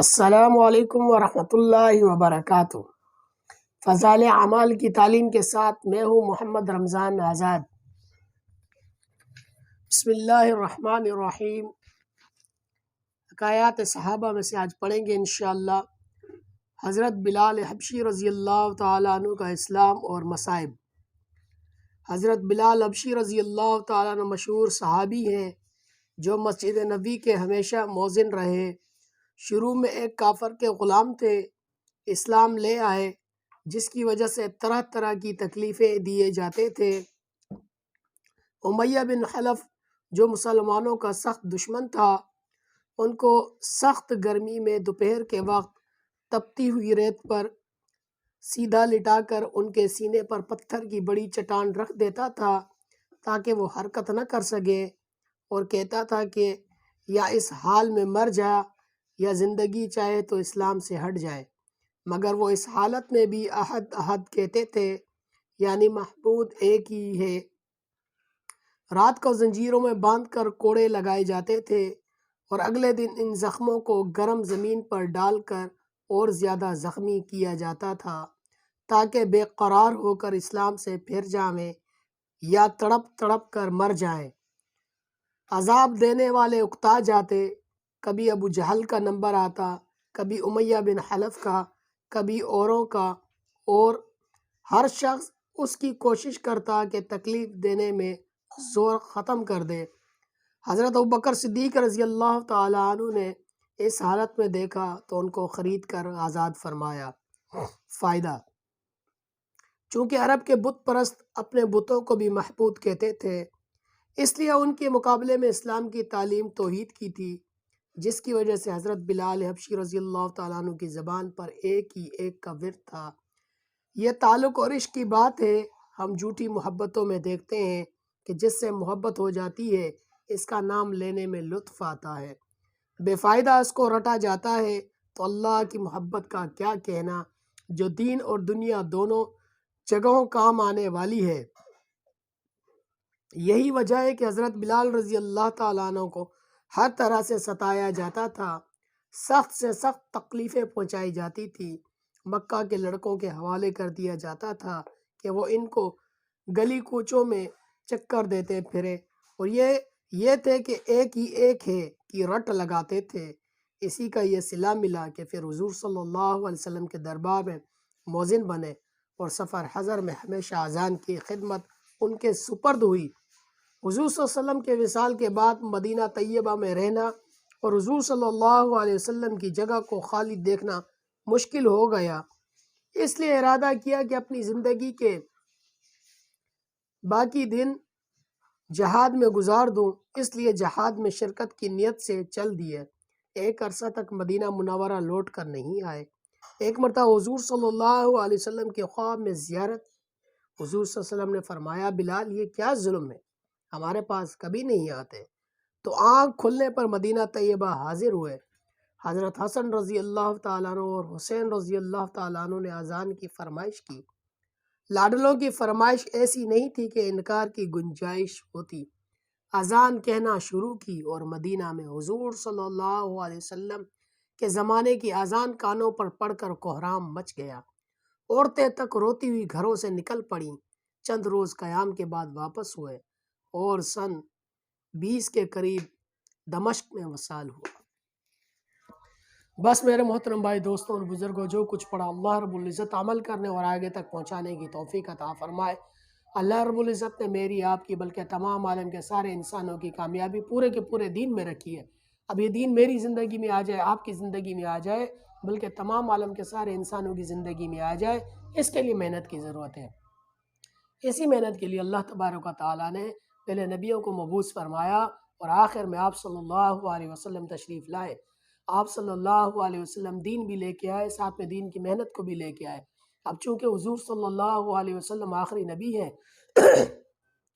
السلام علیکم ورحمۃ اللہ وبرکاتہ۔ فضائل اعمال کی تعلیم کے ساتھ میں ہوں محمد رمضان آزاد۔ بسم اللہ الرحمن الرحیم۔ حکایات صحابہ میں سے آج پڑھیں گے انشاءاللہ حضرت بلال حبشی رضی اللہ تعالیٰ عنہ کا اسلام اور مصائب۔ حضرت بلال حبشی رضی اللہ تعالیٰ عنہ مشہور صحابی ہیں جو مسجد نبوی کے ہمیشہ مؤذن رہے۔ شروع میں ایک کافر کے غلام تھے، اسلام لے آئے جس کی وجہ سے طرح طرح کی تکلیفیں دیے جاتے تھے۔ امیہ بن خلف جو مسلمانوں کا سخت دشمن تھا، ان کو سخت گرمی میں دوپہر کے وقت تپتی ہوئی ریت پر سیدھا لٹا کر ان کے سینے پر پتھر کی بڑی چٹان رکھ دیتا تھا تاکہ وہ حرکت نہ کر سکے، اور کہتا تھا کہ یا اس حال میں مر جا یا زندگی چاہے تو اسلام سے ہٹ جائے، مگر وہ اس حالت میں بھی احد احد کہتے تھے، یعنی معبود ایک ہی ہے۔ رات کو زنجیروں میں باندھ کر کوڑے لگائے جاتے تھے اور اگلے دن ان زخموں کو گرم زمین پر ڈال کر اور زیادہ زخمی کیا جاتا تھا تاکہ بے قرار ہو کر اسلام سے پھر جائیں یا تڑپ تڑپ کر مر جائیں۔ عذاب دینے والے اکتا جاتے، کبھی ابو جہل کا نمبر آتا، کبھی امیہ بن خلف کا، کبھی اوروں کا، اور ہر شخص اس کی کوشش کرتا کہ تکلیف دینے میں زور ختم کر دے۔ حضرت ابوبکر صدیق رضی اللہ تعالیٰ عنہ نے اس حالت میں دیکھا تو ان کو خرید کر آزاد فرمایا۔ فائدہ: چونکہ عرب کے بت پرست اپنے بتوں کو بھی معبود کہتے تھے، اس لیے ان کے مقابلے میں اسلام کی تعلیم توحید کی تھی، جس کی وجہ سے حضرت بلال حبشی رضی اللہ تعالیٰ عنہ کی زبان پر ایک ہی ایک کا ورد تھا۔ یہ تعلق اور عشق کی بات ہے۔ ہم جھوٹی محبتوں میں دیکھتے ہیں کہ جس سے محبت ہو جاتی ہے اس کا نام لینے میں لطف آتا ہے، بے فائدہ اس کو رٹا جاتا ہے، تو اللہ کی محبت کا کیا کہنا جو دین اور دنیا دونوں جگہوں کام آنے والی ہے۔ یہی وجہ ہے کہ حضرت بلال رضی اللہ تعالیٰ عنہ کو ہر طرح سے ستایا جاتا تھا، سخت سے سخت تکلیفیں پہنچائی جاتی تھی۔ مکہ کے لڑکوں کے حوالے کر دیا جاتا تھا کہ وہ ان کو گلی کوچوں میں چکر دیتے پھرے، اور یہ تھے کہ ایک ہی ایک ہے کی رٹ لگاتے تھے۔ اسی کا یہ صلہ ملا کہ پھر حضور صلی اللہ علیہ وسلم کے دربار میں مؤذن بنے اور سفر حضر میں ہمیشہ اذان کی خدمت ان کے سپرد ہوئی۔ حضور صلی اللہ علیہ وسلم کے وصال کے بعد مدینہ طیبہ میں رہنا اور حضور صلی اللہ علیہ وسلم کی جگہ کو خالی دیکھنا مشکل ہو گیا، اس لیے ارادہ کیا کہ اپنی زندگی کے باقی دن جہاد میں گزار دوں، اس لیے جہاد میں شرکت کی نیت سے چل دیے۔ ایک عرصہ تک مدینہ منورہ لوٹ کر نہیں آئے۔ ایک مرتبہ حضور صلی اللہ علیہ وسلم کے خواب میں زیارت، حضور صلی اللہ علیہ وسلم نے فرمایا، بلال یہ کیا ظلم ہے، ہمارے پاس کبھی نہیں آتے۔ تو آنکھ کھلنے پر مدینہ طیبہ حاضر ہوئے۔ حضرت حسن رضی اللہ تعالیٰ عنہ اور حسین رضی اللہ تعالیٰ عنہ نے اذان کی فرمائش کی۔ لاڈلوں کی فرمائش ایسی نہیں تھی کہ انکار کی گنجائش ہوتی۔ اذان کہنا شروع کی اور مدینہ میں حضور صلی اللہ علیہ وسلم کے زمانے کی اذان کانوں پر پڑھ کر کوہرام مچ گیا۔ عورتیں تک روتی ہوئی گھروں سے نکل پڑیں۔ چند روز قیام کے بعد واپس ہوئے اور سن 20 کے قریب دمشق میں وصال ہوا۔ بس میرے محترم بھائی، دوستوں اور بزرگوں، جو کچھ پڑھا اللہ رب العزت عمل کرنے اور آگے تک پہنچانے کی توفیق عطا فرمائے۔ اللہ رب العزت نے میری، آپ کی، بلکہ تمام عالم کے سارے انسانوں کی کامیابی پورے کے پورے دین میں رکھی ہے۔ اب یہ دین میری زندگی میں آ جائے، آپ کی زندگی میں آ جائے، بلکہ تمام عالم کے سارے انسانوں کی زندگی میں آ جائے، اس کے لیے محنت کی ضرورت ہے۔ اسی محنت کے لیے اللہ تبارک و تعالیٰ نے پہلے نبیوں کو مبعوث فرمایا اور آخر میں آپ صلی اللہ علیہ وسلم تشریف لائے۔ آپ صلی اللہ علیہ وسلم دین بھی لے کے آئے، ساتھ میں دین کی محنت کو بھی لے کے آئے۔ اب چونکہ حضور صلی اللہ علیہ وسلم آخری نبی ہے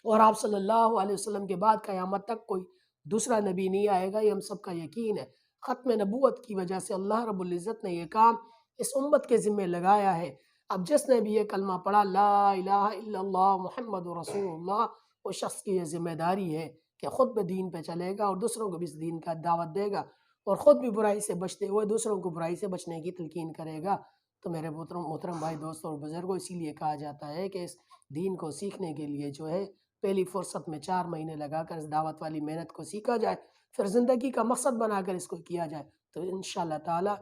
اور آپ صلی اللہ علیہ وسلم کے بعد قیامت تک کوئی دوسرا نبی نہیں آئے گا، یہ ہم سب کا یقین ہے۔ ختم نبوت کی وجہ سے اللہ رب العزت نے یہ کام اس امت کے ذمہ لگایا ہے۔ اب جس نے بھی یہ کلمہ پڑھا، لا الہ الا اللہ محمد رسول اللہ، اس شخص کی یہ ذمہ داری ہے کہ خود بھی دین پہ چلے گا اور دوسروں کو بھی اس دین کا دعوت دے گا۔ اور خود بھی برائی سے بچتے ہوئے دوسروں کو برائی سے بچنے کی تلقین کرے گا۔ تو میرے محترم بھائی، دوستوں اور بزرگوں، اسی لیے کہا جاتا ہے کہ اس دین کو سیکھنے کے لیے جو ہے پہلی فرصت میں 4 مہینے لگا کر اس دعوت والی محنت کو سیکھا جائے، پھر زندگی کا مقصد بنا کر اس کو کیا جائے، تو انشاءاللہ تعالی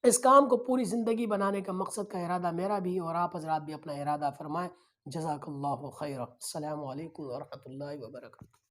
اس کام کو پوری زندگی بنانے کا مقصد کا ارادہ میرا بھی اور آپ حضرات بھی اپنا ارادہ فرمائیں۔ جزاک اللہ خیر۔ السلام علیکم ورحمۃ اللہ وبرکاتہ۔